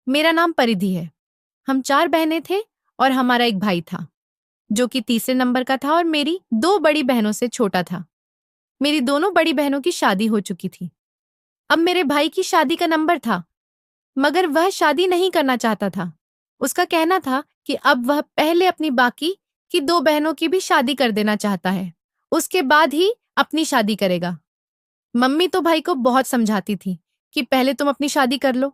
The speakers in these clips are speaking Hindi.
मेरा नाम परिधि है। हम 4 बहनें थे और हमारा एक भाई था, जो कि तीसरे नंबर का था और मेरी 2 बड़ी बहनों से छोटा था। मेरी दोनों बड़ी बहनों की शादी हो चुकी थी। अब मेरे भाई की शादी का नंबर था, मगर वह शादी नहीं करना चाहता था। उसका कहना था कि अब वह पहले अपनी बाकी की 2 बहनों की भी शादी कर देना चाहता है, उसके बाद ही अपनी शादी करेगा। मम्मी तो भाई को बहुत समझाती थी कि पहले तुम अपनी शादी कर लो,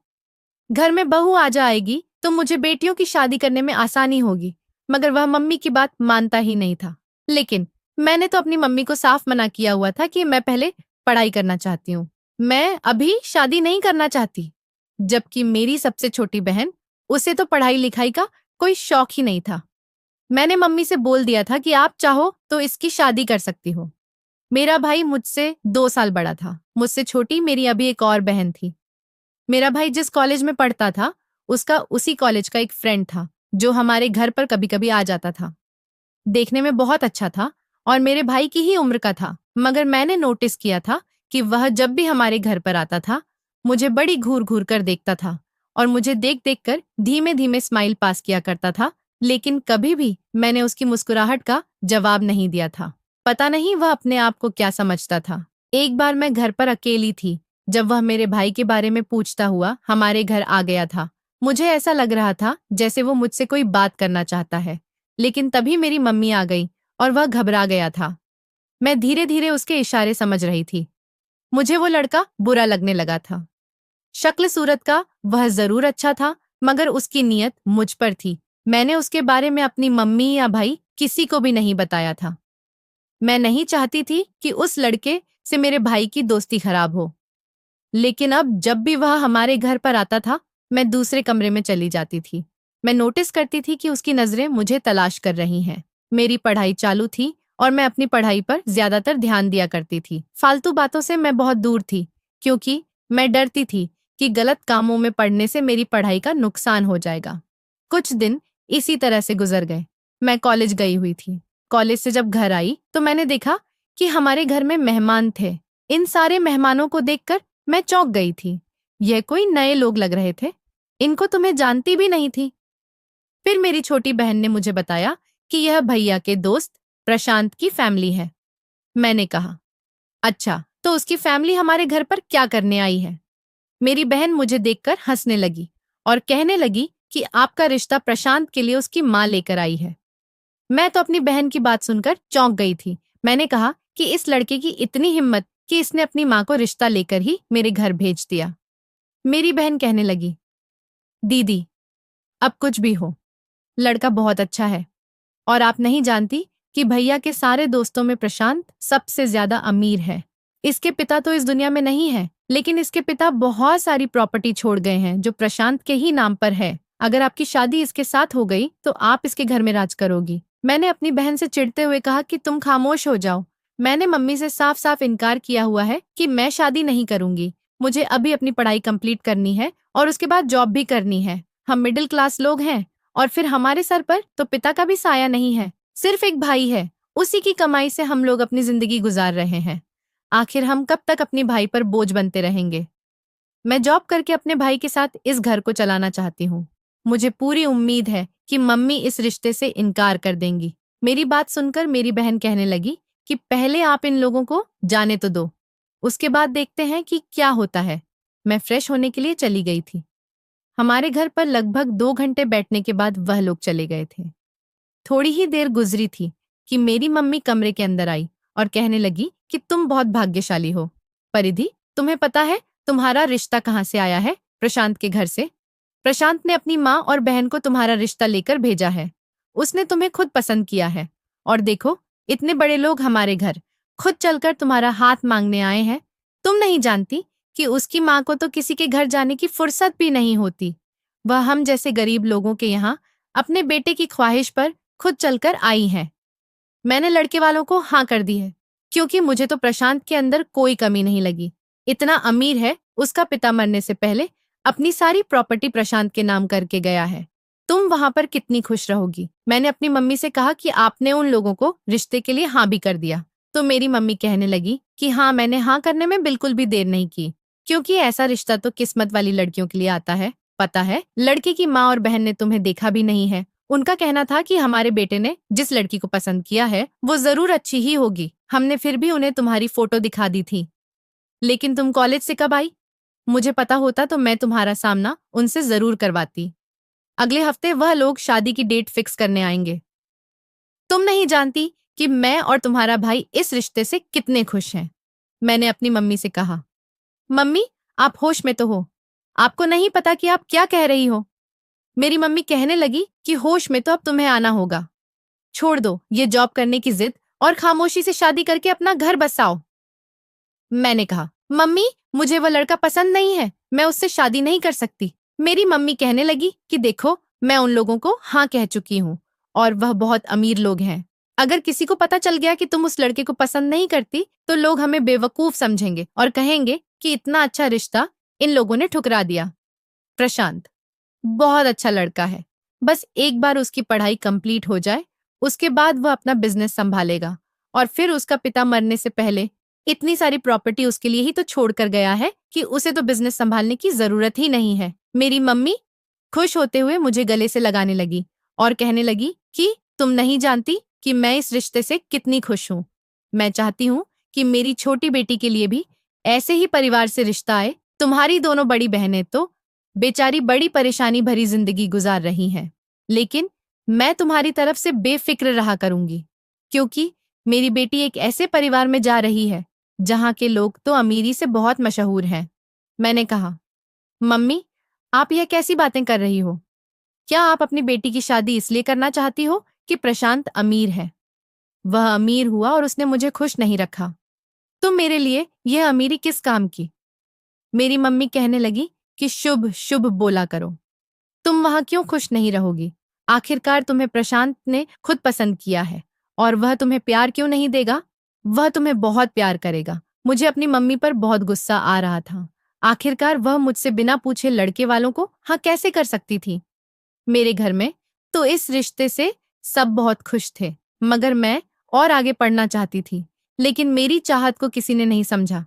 घर में बहू आ जाएगी तो मुझे बेटियों की शादी करने में आसानी होगी, मगर वह मम्मी की बात मानता ही नहीं था। लेकिन मैंने तो अपनी मम्मी को साफ मना किया हुआ था कि मैं पहले पढ़ाई करना चाहती हूँ, मैं अभी शादी नहीं करना चाहती। जबकि मेरी सबसे छोटी बहन, उसे तो पढ़ाई लिखाई का कोई शौक ही नहीं था। मैंने मम्मी से बोल दिया था कि आप चाहो तो इसकी शादी कर सकती हो। मेरा भाई मुझसे 2 साल बड़ा था। मुझसे छोटी मेरी अभी एक और बहन थी। मेरा भाई जिस कॉलेज में पढ़ता था, उसका उसी कॉलेज का एक फ्रेंड था, जो हमारे घर पर कभी-कभी आ जाता था। देखने में बहुत अच्छा था और मेरे भाई की ही उम्र का था, मगर मैंने नोटिस किया था कि वह जब भी हमारे घर पर आता था, मुझे बड़ी घूर-घूर कर देखता था और मुझे देख-देख कर धीमे-धीमे स्माइल पास किया करता था, लेकिन कभी भी मैंने उसकी मुस्कुराहट का जवाब नहीं दिया था। पता नहीं वह अपने आप को क्या समझता था। एक बार मैं घर पर अकेली थी, जब वह मेरे भाई के बारे में पूछता हुआ हमारे घर आ गया था। मुझे ऐसा लग रहा था जैसे वो मुझसे कोई बात करना चाहता है, लेकिन तभी मेरी मम्मी आ गई और वह घबरा गया था। मैं धीरे-धीरे उसके इशारे समझ रही थी। मुझे वो लड़का बुरा लगने लगा था। शक्ल सूरत का वह जरूर अच्छा था, मगर उसकी नीयत मुझ पर थी। मैंने उसके बारे में अपनी मम्मी या भाई किसी को भी नहीं बताया था। मैं नहीं चाहती थी कि उस लड़के से मेरे भाई की दोस्ती खराब हो। लेकिन अब जब भी वह हमारे घर पर आता था, मैं दूसरे कमरे में चली जाती थी। मैं नोटिस करती थी कि उसकी नजरें मुझे तलाश कर रही हैं। मेरी पढ़ाई चालू थी और मैं अपनी पढ़ाई पर ज्यादातर ध्यान दिया करती थी। फालतू बातों से मैं बहुत दूर थी, क्योंकि मैं डरती थी कि गलत कामों में पड़ने से मेरी पढ़ाई का नुकसान हो जाएगा। कुछ दिन इसी तरह से गुजर गए। मैं कॉलेज गई हुई थी। कॉलेज से जब घर आई तो मैंने देखा कि हमारे घर में मेहमान थे। इन सारे मेहमानों को देखकर मैं चौंक गई थी। यह कोई नए लोग लग रहे थे। इनको तो मैं जानती भी नहीं थी। फिर मेरी छोटी बहन ने मुझे बताया कि यह भैया के दोस्त प्रशांत की फैमिली है। मैंने कहा, अच्छा, तो उसकी फैमिली हमारे घर पर क्या करने आई है? मेरी बहन मुझे देखकर हंसने लगी और कहने लगी कि आपका रिश्ता प्रशांत के लिए उसकी माँ लेकर आई है। मैं तो अपनी बहन की बात सुनकर चौंक गई थी। मैंने कहा कि इस लड़के की इतनी हिम्मत कि इसने अपनी माँ को रिश्ता लेकर ही मेरे घर भेज दिया। मेरी बहन कहने लगी, दीदी, अब कुछ भी हो, लड़का बहुत अच्छा है और आप नहीं जानती कि भैया के सारे दोस्तों में प्रशांत सबसे ज्यादा अमीर है। इसके पिता तो इस दुनिया में नहीं है, लेकिन इसके पिता बहुत सारी प्रॉपर्टी छोड़ गए हैं जो प्रशांत के ही नाम पर है। अगर आपकी शादी इसके साथ हो गई तो आप इसके घर में राज करोगी। मैंने अपनी बहन से चिढ़ते हुए कहा कि तुम खामोश हो जाओ। मैंने मम्मी से साफ साफ इनकार किया हुआ है कि मैं शादी नहीं करूंगी। मुझे अभी अपनी पढ़ाई कंप्लीट करनी है और उसके बाद जॉब भी करनी है। हम मिडिल क्लास लोग हैं और फिर हमारे सर पर तो पिता का भी साया नहीं है, सिर्फ एक भाई है। उसी की कमाई से हम लोग अपनी जिंदगी गुजार रहे हैं। आखिर हम कब तक अपने भाई पर बोझ बनते रहेंगे? मैं जॉब करके अपने भाई के साथ इस घर को चलाना चाहती हूँ। मुझे पूरी उम्मीद है कि मम्मी इस रिश्ते से इनकार कर देंगी। मेरी बात सुनकर मेरी बहन कहने लगी कि पहले आप इन लोगों को जाने तो दो, उसके बाद देखते हैं कि क्या होता है। मैं फ्रेश होने के लिए चली गई थी। हमारे घर पर लगभग 2 घंटे बैठने के बाद वह लोग चले गए थे। थोड़ी ही देर गुजरी थी कि मेरी मम्मी कमरे के अंदर आई और कहने लगी कि तुम बहुत भाग्यशाली हो परिधि। तुम्हें पता है तुम्हारा रिश्ता कहाँ से आया है? प्रशांत के घर से। प्रशांत ने अपनी माँ और बहन को तुम्हारा रिश्ता लेकर भेजा है। उसने तुम्हें खुद पसंद किया है और देखो, इतने बड़े लोग हमारे घर खुद चलकर तुम्हारा हाथ मांगने आए हैं। तुम नहीं जानती कि उसकी माँ को तो किसी के घर जाने की फुर्सत भी नहीं होती। वह हम जैसे गरीब लोगों के यहाँ अपने बेटे की ख्वाहिश पर खुद चलकर आई है। मैंने लड़के वालों को हाँ कर दी है, क्योंकि मुझे तो प्रशांत के अंदर कोई कमी नहीं लगी। इतना अमीर है, उसका पिता मरने से पहले अपनी सारी प्रॉपर्टी प्रशांत के नाम करके गया है। तुम वहां पर कितनी खुश रहोगी? मैंने अपनी मम्मी से कहा कि आपने उन लोगों को रिश्ते के लिए हाँ भी कर दिया। तो मेरी मम्मी कहने लगी कि हाँ, मैंने हाँ करने में बिल्कुल भी देर नहीं की, क्योंकि ऐसा रिश्ता तो किस्मत वाली लड़कियों के लिए आता है। पता है, लड़के की माँ और बहन ने तुम्हें देखा भी नहीं है। उनका कहना था कि हमारे बेटे ने जिस लड़की को पसंद किया है वो जरूर अच्छी ही होगी। हमने फिर भी उन्हें तुम्हारी फोटो दिखा दी थी। लेकिन तुम कॉलेज से कब आई? मुझे पता होता तो मैं तुम्हारा सामना उनसे जरूर करवाती। अगले हफ्ते वह लोग शादी की डेट फिक्स करने आएंगे। तुम नहीं जानती कि मैं और तुम्हारा भाई इस रिश्ते से कितने खुश हैं। मैंने अपनी मम्मी से कहा। मम्मी, आप होश में तो हो? आपको नहीं पता कि आप क्या कह रही हो? मेरी मम्मी कहने लगी कि होश में तो अब तुम्हें आना होगा। छोड़ दो ये जॉब करने की जिद और खामोशी से शादी करके अपना घर बसाओ। मैंने कहा, मम्मी, मुझे वह लड़का पसंद नहीं है, मैं उससे शादी नहीं कर सकती। मेरी मम्मी कहने लगी कि देखो, मैं उन लोगों को हाँ कह चुकी हूँ और वह बहुत अमीर लोग हैं। अगर किसी को पता चल गया कि तुम उस लड़के को पसंद नहीं करती तो लोग हमें बेवकूफ समझेंगे और कहेंगे कि इतना अच्छा रिश्ता इन लोगों ने ठुकरा दिया। प्रशांत बहुत अच्छा लड़का है, बस एक बार उसकी पढ़ाई कंप्लीट हो जाए, उसके बाद वह अपना बिजनेस संभालेगा और फिर उसका पिता मरने से पहले इतनी सारी प्रॉपर्टी उसके लिए ही तो छोड़ कर गया है कि उसे तो बिजनेस संभालने की जरूरत ही नहीं है। मेरी मम्मी खुश होते हुए मुझे गले से लगाने लगी और कहने लगी कि तुम नहीं जानती कि मैं इस रिश्ते से कितनी खुश हूँ। मैं चाहती हूँ कि मेरी छोटी बेटी के लिए भी ऐसे ही परिवार से रिश्ता आए। तुम्हारी दोनों बड़ी बहनें तो बेचारी बड़ी परेशानी भरी जिंदगी गुजार रही हैं, लेकिन मैं तुम्हारी तरफ से बेफिक्र रहा करूंगी, क्योंकि मेरी बेटी एक ऐसे परिवार में जा रही है जहां के लोग तो अमीरी से बहुत मशहूर हैं। मैंने कहा, मम्मी, आप यह कैसी बातें कर रही हो? क्या आप अपनी बेटी की शादी इसलिए करना चाहती हो कि प्रशांत अमीर है? वह अमीर हुआ और उसने मुझे खुश नहीं रखा। तुम मेरे लिए यह अमीरी किस काम की? मेरी मम्मी कहने लगी कि शुभ शुभ बोला करो। तुम वहां क्यों खुश नहीं रहोगी? आखिरकार तुम्हें प्रशांत ने खुद पसंद किया है और वह तुम्हें प्यार क्यों नहीं देगा? वह तुम्हें बहुत प्यार करेगा। मुझे अपनी मम्मी पर बहुत गुस्सा आ रहा था। आखिरकार वह मुझसे बिना पूछे लड़के वालों को हाँ कैसे कर सकती थी? मेरे घर में तो इस रिश्ते से सब बहुत खुश थे, मगर मैं और आगे पढ़ना चाहती थी, लेकिन मेरी चाहत को किसी ने नहीं समझा।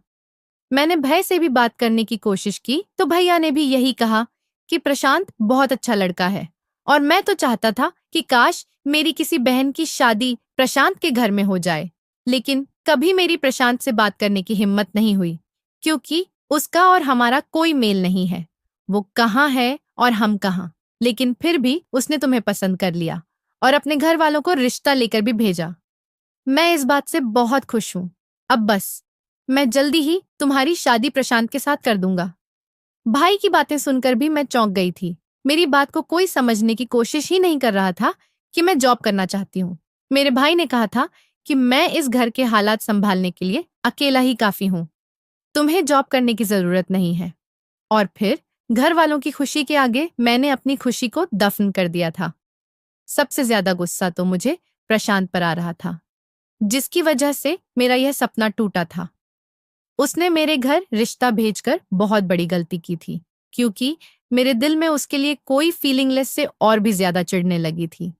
मैंने भय से भी बात करने की कोशिश की तो भैया ने भी यही कहा कि प्रशांत बहुत अच्छा लड़का है और मैं तो चाहता था कि काश मेरी किसी बहन की शादी प्रशांत के घर में हो जाए, लेकिन कभी मेरी प्रशांत से बात करने की हिम्मत नहीं हुई, क्योंकि उसका और हमारा कोई मेल नहीं है। वो कहाँ है और हम कहाँ, लेकिन फिर भी उसने तुम्हें पसंद कर लिया और अपने घर वालों को रिश्ता लेकर भी भेजा। मैं इस बात से बहुत खुश हूँ। अब बस मैं जल्दी ही तुम्हारी शादी प्रशांत के साथ कर दूंगा। भाई की बातें सुनकर भी मैं चौंक गई थी। मेरी बात को कोई समझने की कोशिश ही नहीं कर रहा था कि मैं जॉब करना चाहती हूँ। मेरे भाई ने कहा था कि मैं इस घर के हालात संभालने के लिए अकेला ही काफी हूँ, तुम्हें जॉब करने की जरूरत नहीं है। और फिर घर वालों की खुशी के आगे मैंने अपनी खुशी को दफन कर दिया था। सबसे ज्यादा गुस्सा तो मुझे प्रशांत पर आ रहा था, जिसकी वजह से मेरा यह सपना टूटा था। उसने मेरे घर रिश्ता भेजकर बहुत बड़ी गलती की थी, क्योंकि मेरे दिल में उसके लिए कोई फीलिंगलेस से और भी ज्यादा चिढ़ने लगी थी।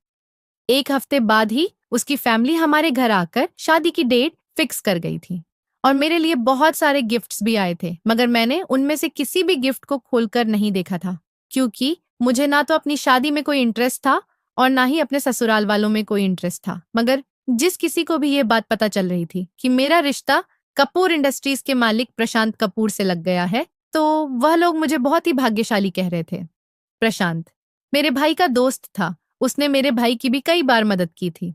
एक हफ्ते बाद ही उसकी फैमिली हमारे घर आकर शादी की डेट फिक्स कर गई थी और मेरे लिए बहुत सारे गिफ्ट्स भी आए थे, मगर मैंने उनमें से किसी भी गिफ्ट को खोलकर नहीं देखा था, क्योंकि मुझे ना तो अपनी शादी में कोई इंटरेस्ट था और ना ही अपने ससुराल वालों में कोई इंटरेस्ट था। मगर जिस किसी को भी ये बात पता चल रही थी कि मेरा रिश्ता कपूर इंडस्ट्रीज के मालिक प्रशांत कपूर से लग गया है, तो वह लोग मुझे बहुत ही भाग्यशाली कह रहे थे। प्रशांत मेरे भाई का दोस्त था। उसने मेरे भाई की भी कई बार मदद की थी।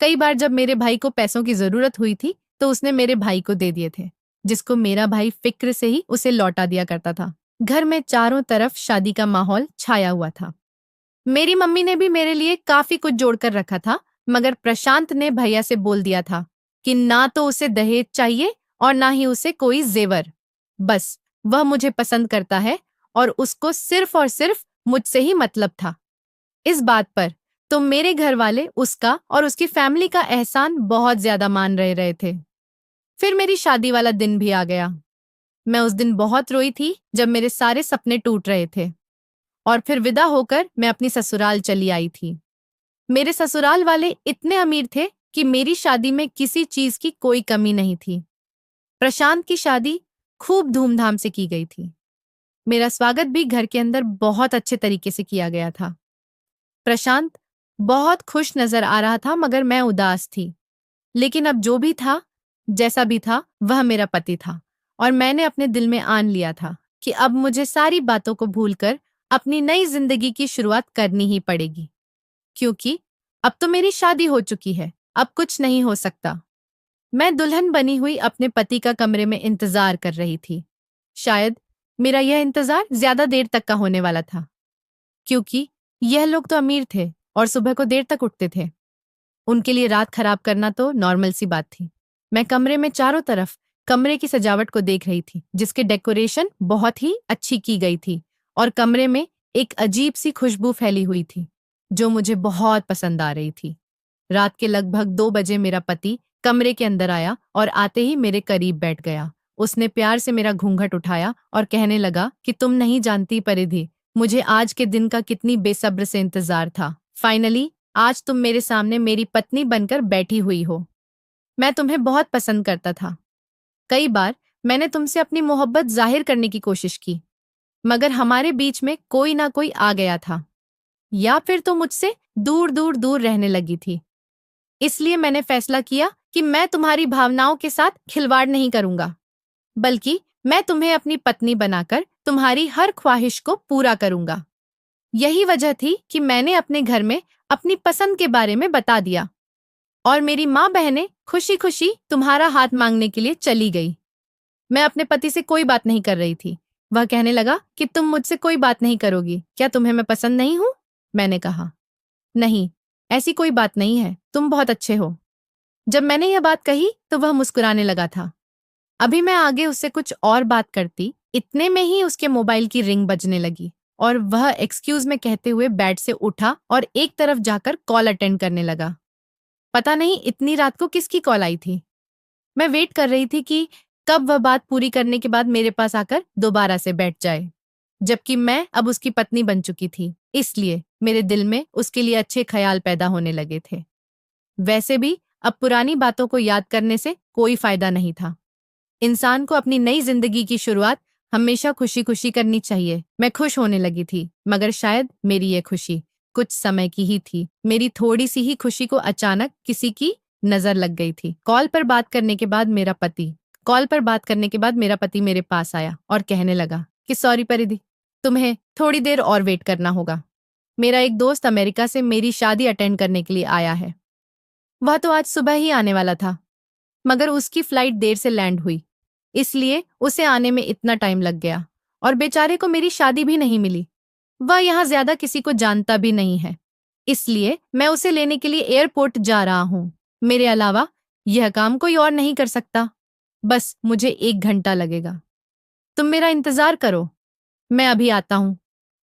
कई बार जब मेरे भाई को पैसों की जरूरत हुई थी तो उसने मेरे भाई को दे दिए थे, जिसको मेरा भाई फिक्र से ही उसे लौटा दिया करता था। घर में चारों तरफ शादी का माहौल छाया हुआ था। मेरी मम्मी ने भी मेरे लिए काफी कुछ जोड़कर रखा था, मगर प्रशांत ने भैया से बोल दिया था कि ना तो उसे दहेज चाहिए और ना ही उसे कोई जेवर। बस वह मुझे पसंद करता है और उसको सिर्फ और सिर्फ मुझसे ही मतलब था। इस बात पर तो मेरे घर वाले उसका और उसकी फैमिली का एहसान बहुत ज्यादा मान रहे थे। फिर मेरी शादी वाला दिन भी आ गया। मैं उस दिन बहुत रोई थी जब मेरे सारे सपने टूट रहे थे और फिर विदा होकर मैं अपनी ससुराल चली आई थी। मेरे ससुराल वाले इतने अमीर थे कि मेरी शादी में किसी चीज की कोई कमी नहीं थी। प्रशांत की शादी खूब धूमधाम से की गई थी। मेरा स्वागत भी घर के अंदर बहुत अच्छे तरीके से किया गया था। प्रशांत बहुत खुश नजर आ रहा था, मगर मैं उदास थी। लेकिन अब जो भी था, जैसा भी था, वह मेरा पति था और मैंने अपने दिल में आन लिया था कि अब मुझे सारी बातों को भूलकर अपनी नई जिंदगी की शुरुआत करनी ही पड़ेगी, क्योंकि अब तो मेरी शादी हो चुकी है। अब कुछ नहीं हो सकता। मैं दुल्हन बनी हुई अपने पति का कमरे में इंतजार कर रही थी। शायद मेरा यह इंतजार ज्यादा देर तक का होने वाला था, क्योंकि यह लोग तो अमीर थे और सुबह को देर तक उठते थे। उनके लिए रात खराब करना तो नॉर्मल सी बात थी। मैं कमरे में चारों तरफ कमरे की सजावट को देख रही थी, जिसके डेकोरेशन बहुत ही अच्छी की गई थी और कमरे में एक अजीब सी खुशबू फैली हुई थी, जो मुझे बहुत पसंद आ रही थी। रात के लगभग 2 बजे मेरा पति कमरे के अंदर आया और आते ही मेरे करीब बैठ गया। उसने प्यार से मेरा घूंघट उठाया और कहने लगा कि तुम नहीं जानती परिधि, मुझे आज के दिन का कितनी बेसब्र से इंतजार था। फाइनली आज तुम मेरे सामने मेरी पत्नी बनकर बैठी हुई हो। मैं तुम्हें बहुत पसंद करता था। कई बार मैंने तुमसे अपनी मोहब्बत जाहिर करने की कोशिश की, मगर हमारे बीच में कोई ना कोई आ गया था, या फिर तुम मुझसे दूर दूर दूर रहने लगी थी। इसलिए मैंने फैसला किया कि मैं तुम्हारी भावनाओं के साथ खिलवाड़ नहीं करूंगा, बल्कि मैं तुम्हें अपनी पत्नी बनाकर तुम्हारी हर ख्वाहिश को पूरा करूंगा। यही वजह थी कि मैंने अपने घर में अपनी पसंद के बारे में बता दिया और मेरी माँ बहनें खुशी खुशी तुम्हारा हाथ मांगने के लिए चली गई। मैं अपने पति से कोई बात नहीं कर रही थी। वह कहने लगा कि तुम मुझसे कोई बात नहीं करोगी, क्या तुम्हें मैं पसंद नहीं हूं? मैंने कहा, नहीं, ऐसी कोई बात नहीं है, तुम बहुत अच्छे हो। जब मैंने यह बात कही तो वह मुस्कुराने लगा था। अभी मैं आगे उससे कुछ और बात करती, इतने में ही उसके मोबाइल की रिंग बजने लगी और वह एक्सक्यूज में कहते हुए बेड से उठा और एक तरफ जाकर कॉल अटेंड करने लगा। पता नहीं इतनी रात को किसकी कॉल आई थी। मैं वेट कर रही थी कि कब वह बात पूरी करने के बाद मेरे पास आकर दोबारा से बैठ जाए, जबकि मैं अब उसकी पत्नी बन चुकी थी, इसलिए मेरे दिल में उसके लिए अच्छे ख्याल पैदा होने लगे थे। वैसे भी अब पुरानी बातों को याद करने से कोई फायदा नहीं था। इंसान को अपनी नई जिंदगी की शुरुआत हमेशा खुशी खुशी करनी चाहिए। मैं खुश होने लगी थी, मगर शायद मेरी ये खुशी कुछ समय की ही थी। मेरी थोड़ी सी ही खुशी को अचानक किसी की नजर लग गई थी। कॉल पर बात करने के बाद मेरा पति मेरे पास आया और कहने लगा कि सॉरी परिधि, तुम्हें थोड़ी देर और वेट करना होगा। मेरा एक दोस्त अमेरिका से मेरी शादी अटेंड करने के लिए आया है। वह तो आज सुबह ही आने वाला था, मगर उसकी फ्लाइट देर से लैंड हुई, इसलिए उसे आने में इतना टाइम लग गया और बेचारे को मेरी शादी भी नहीं मिली। वह यहाँ ज्यादा किसी को जानता भी नहीं है, इसलिए मैं उसे लेने के लिए एयरपोर्ट जा रहा हूँ। मेरे अलावा यह काम कोई और नहीं कर सकता। बस मुझे 1 घंटा लगेगा। तुम मेरा इंतजार करो, मैं अभी आता हूँ।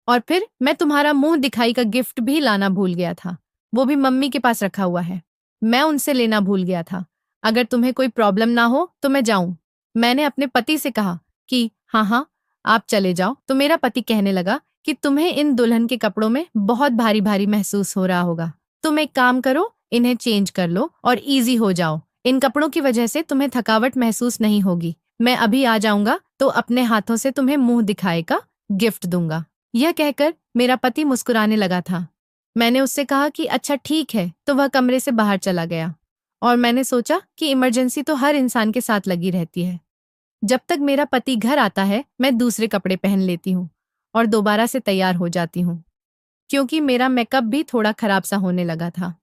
और फिर मैं तुम्हारा मुंह दिखाई का गिफ्ट भी लाना भूल गया था। वो भी मम्मी के पास रखा हुआ है। मैं उनसे लेना भूल गया था। अगर तुम्हें कोई प्रॉब्लम ना हो तो मैं जाऊं। मैंने अपने पति से कहा कि हाँ हाँ, आप चले जाओ। तो मेरा पति कहने लगा कि तुम्हें इन दुल्हन के कपड़ों में बहुत भारी भारी महसूस हो रहा होगा। तुम एक काम करो, इन्हें चेंज कर लो और इजी हो जाओ। इन कपड़ों की वजह से तुम्हें थकावट महसूस नहीं होगी। मैं अभी आ जाऊंगा तो अपने हाथों से तुम्हें मुंह दिखाए का गिफ्ट दूंगा। यह कहकर मेरा पति मुस्कुराने लगा था। मैंने उससे कहा कि अच्छा ठीक है, तो वह कमरे से बाहर चला गया और मैंने सोचा कि इमरजेंसी तो हर इंसान के साथ लगी रहती है। जब तक मेरा पति घर आता है, मैं दूसरे कपड़े पहन लेती हूँ और दोबारा से तैयार हो जाती हूँ, क्योंकि मेरा मेकअप भी थोड़ा खराब सा होने लगा था।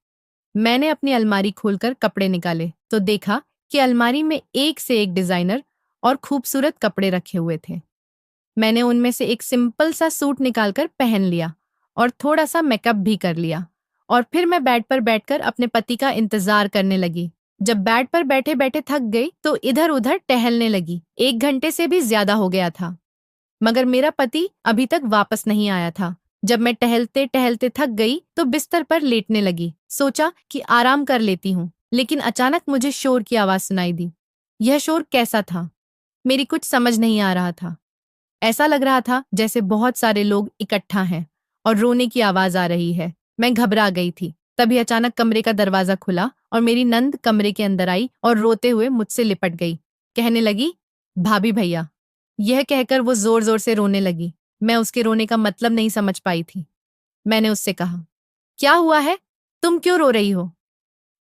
मैंने अपनी अलमारी खोलकर कपड़े निकाले तो देखा कि अलमारी में एक से एक डिजाइनर और खूबसूरत कपड़े रखे हुए थे। मैंने उनमें से एक सिंपल सा सूट निकालकर पहन लिया और थोड़ा सा मेकअप भी कर लिया और फिर मैं बेड पर बैठकर अपने पति का इंतजार करने लगी। जब बेड पर बैठे बैठे थक गई तो इधर उधर टहलने लगी। 1 घंटे से भी ज्यादा हो गया था, मगर मेरा पति अभी तक वापस नहीं आया था। जब मैं टहलते टहलते थक गई तो बिस्तर पर लेटने लगी। सोचा कि आराम कर लेती हूँ, लेकिन अचानक मुझे शोर की आवाज सुनाई दी। यह शोर कैसा था, मेरी कुछ समझ नहीं आ रहा था। ऐसा लग रहा था जैसे बहुत सारे लोग इकट्ठा हैं और रोने की आवाज आ रही है। मैं घबरा गई थी। तभी अचानक कमरे का दरवाजा खुला और मेरी नंद कमरे के अंदर आई और रोते हुए मुझसे लिपट गई। कहने लगी, भाभी भैया, यह कहकर वो जोर जोर से रोने लगी। मैं उसके रोने का मतलब नहीं समझ पाई थी। मैंने उससे कहा, क्या हुआ है? तुम क्यों रो रही हो?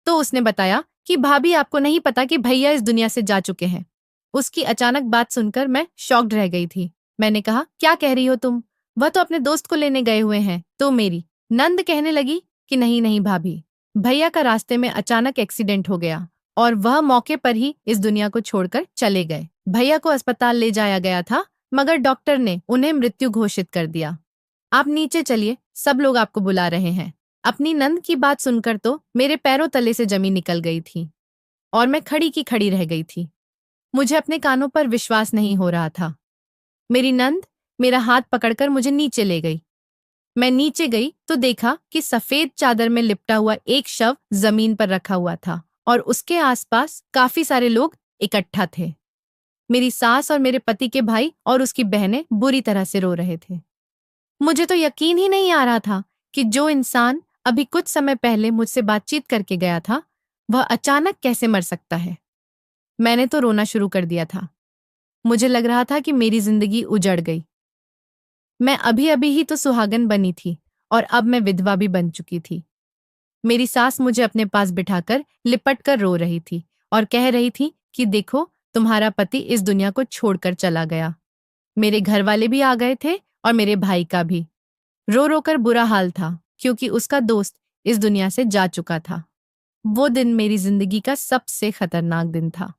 तो उसने बताया कि भाभी, आपको नहीं पता कि भैया इस दुनिया से जा चुके हैं। उसकी अचानक बात सुनकर मैं शॉक्ड रह गई थी। मैंने कहा, क्या कह रही हो तुम? वह तो अपने दोस्त को लेने गए हुए हैं। तो मेरी नंद कहने लगी कि नहीं नहीं भाभी, भैया का रास्ते में अचानक एक्सीडेंट हो गया और वह मौके पर ही इस दुनिया को छोड़कर चले गए। भैया को अस्पताल ले जाया गया था, मगर डॉक्टर ने उन्हें मृत्यु घोषित कर दिया। आप नीचे चलिए, सब लोग आपको बुला रहे हैं। अपनी नंद की बात सुनकर तो मेरे पैरों तले से जमीन निकल गई थी और मैं खड़ी की खड़ी रह गई थी। मुझे अपने कानों पर विश्वास नहीं हो रहा था। मेरी नंद मेरा हाथ पकड़कर मुझे नीचे ले गई। मैं नीचे गई तो देखा कि सफेद चादर में लिपटा हुआ एक शव जमीन पर रखा हुआ था और उसके आसपास काफी सारे लोग इकट्ठा थे। मेरी सास और मेरे पति के भाई और उसकी बहनें बुरी तरह से रो रहे थे। मुझे तो यकीन ही नहीं आ रहा था कि जो इंसान अभी कुछ समय पहले मुझसे बातचीत करके गया था, वह अचानक कैसे मर सकता है। मैंने तो रोना शुरू कर दिया था। मुझे लग रहा था कि मेरी जिंदगी उजड़ गई। मैं अभी अभी ही तो सुहागन बनी थी और अब मैं विधवा भी बन चुकी थी। मेरी सास मुझे अपने पास बिठाकर लिपट कर रो रही थी और कह रही थी कि देखो, तुम्हारा पति इस दुनिया को छोड़कर चला गया। मेरे घर वाले भी आ गए थे और मेरे भाई का भी। रो रो कर बुरा हाल था क्योंकि उसका दोस्त इस दुनिया से जा चुका था। वो दिन मेरी जिंदगी का सबसे खतरनाक दिन था।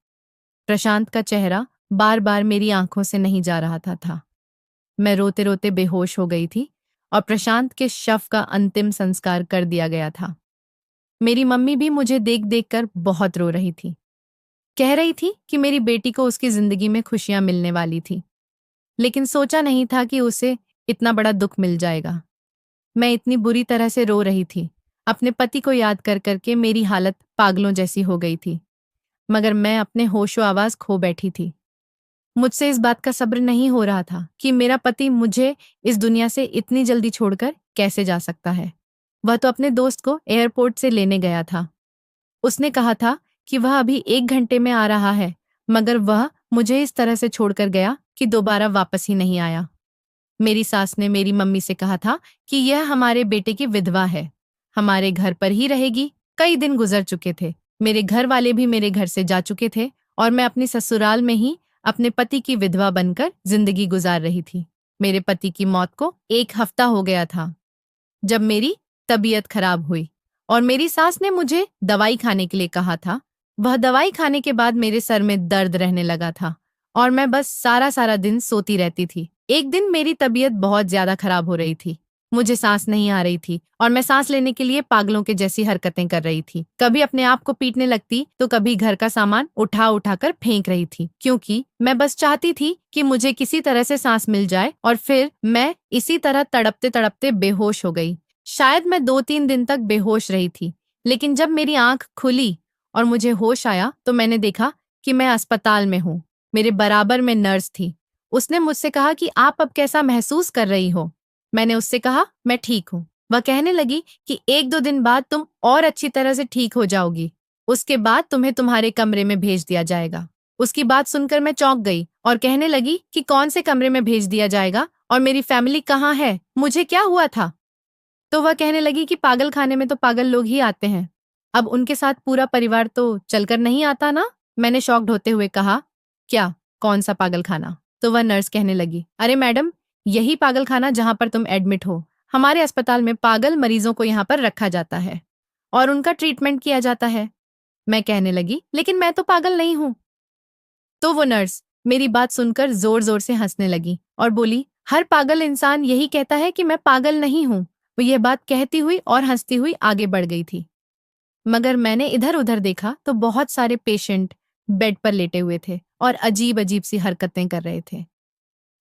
प्रशांत का चेहरा बार बार मेरी आंखों से नहीं जा रहा था। मैं रोते रोते बेहोश हो गई थी और प्रशांत के शव का अंतिम संस्कार कर दिया गया था। मेरी मम्मी भी मुझे देख देख कर बहुत रो रही थी। कह रही थी कि मेरी बेटी को उसकी जिंदगी में खुशियां मिलने वाली थी, लेकिन सोचा नहीं था कि उसे इतना बड़ा दुख मिल जाएगा। मैं इतनी बुरी तरह से रो रही थी। अपने पति को याद कर करके मेरी हालत पागलों जैसी हो गई थी, मगर मैं अपने होशो आवाज खो बैठी थी। मुझसे इस बात का सब्र नहीं हो रहा था कि मेरा पति मुझे इस दुनिया से इतनी जल्दी छोड़कर कैसे जा सकता है। वह तो अपने दोस्त को एयरपोर्ट से लेने गया था। उसने कहा था कि वह अभी 1 घंटे में आ रहा है, मगर वह मुझे इस तरह से छोड़कर गया कि दोबारा वापस ही नहीं आया। मेरी सास ने मेरी मम्मी से कहा था कि यह हमारे बेटे की विधवा है, हमारे घर पर ही रहेगी। कई दिन गुजर चुके थे, मेरे घर वाले भी मेरे घर से जा चुके थे और मैं अपनी ससुराल में ही अपने पति की विधवा बनकर जिंदगी गुजार रही थी। मेरे पति की मौत को 1 हफ्ता हो गया था जब मेरी तबीयत खराब हुई और मेरी सास ने मुझे दवाई खाने के लिए कहा था। वह दवाई खाने के बाद मेरे सर में दर्द रहने लगा था और मैं बस सारा सारा दिन सोती रहती थी। एक दिन मेरी तबीयत बहुत ज्यादा खराब हो रही थी। मुझे सांस नहीं आ रही थी और मैं सांस लेने के लिए पागलों के जैसी हरकतें कर रही थी। कभी अपने आप को पीटने लगती तो कभी घर का सामान उठा उठा कर फेंक रही थी, क्योंकि मैं बस चाहती थी कि मुझे किसी तरह से सांस मिल जाए और फिर मैं इसी तरह तड़पते तड़पते बेहोश हो गई। शायद मैं 2-3 दिन तक बेहोश रही थी, लेकिन जब मेरी आंख खुली और मुझे होश आया तो मैंने देखा कि मैं अस्पताल में हूँ। मेरे बराबर में नर्स थी। उसने मुझसे कहा कि आप अब कैसा महसूस कर रही हो? मैंने उससे कहा, मैं ठीक हूँ। वह कहने लगी कि 1-2 दिन बाद तुम और अच्छी तरह से ठीक हो जाओगी। उसके बाद तुम्हें तुम्हारे कमरे में भेज दिया जाएगा। उसकी बात सुनकर मैं चौंक गई और कहने लगी कि कौन से कमरे में भेज दिया जाएगा और मेरी फैमिली कहाँ है? मुझे क्या हुआ था? तो वह कहने लगी कि पागल खाने में तो पागल लोग ही आते हैं। अब उनके साथ पूरा परिवार तो चलकर नहीं आता ना? मैंने शॉक्ड होते हुए कहा, क्या? कौन सा पागल खाना? तो वह नर्स कहने लगी, अरे मैडम, यही पागल खाना जहां पर तुम एडमिट हो। हमारे अस्पताल में पागल मरीजों को यहाँ पर रखा जाता है और उनका ट्रीटमेंट किया जाता है। मैं कहने लगी, लेकिन मैं तो पागल नहीं हूँ। तो वो नर्स मेरी बात सुनकर जोर जोर से हंसने लगी और बोली, हर पागल इंसान यही कहता है कि मैं पागल नहीं हूँ। वो यह बात कहती हुई और हंसती हुई आगे बढ़ गई थी, मगर मैंने इधर उधर देखा तो बहुत सारे पेशेंट बेड पर लेटे हुए थे और अजीब अजीब सी हरकतें कर रहे थे।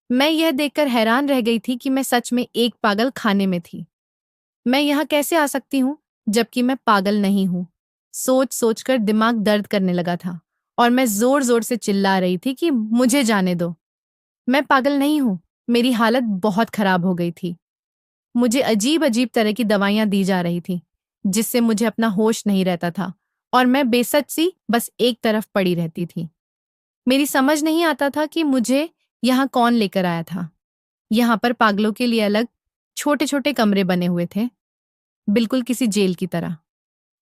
मैं यह देखकर हैरान रह गई थी कि मैं सच में एक पागल खाने में थी। मैं यहाँ कैसे आ सकती हूँ जबकि मैं पागल नहीं हूँ? सोच सोच कर दिमाग दर्द करने लगा था और मैं जोर जोर से चिल्ला रही थी कि मुझे जाने दो, मैं पागल नहीं हूँ। मेरी हालत बहुत खराब हो गई थी। मुझे अजीब अजीब तरह की दवाइयां दी जा रही थी, जिससे मुझे अपना होश नहीं रहता था और मैं बेसच सी बस एक तरफ पड़ी रहती थी। मेरी समझ नहीं आता था कि मुझे यहाँ कौन लेकर आया था? यहाँ पर पागलों के लिए अलग छोटे छोटे कमरे बने हुए थे, बिल्कुल किसी जेल की तरह।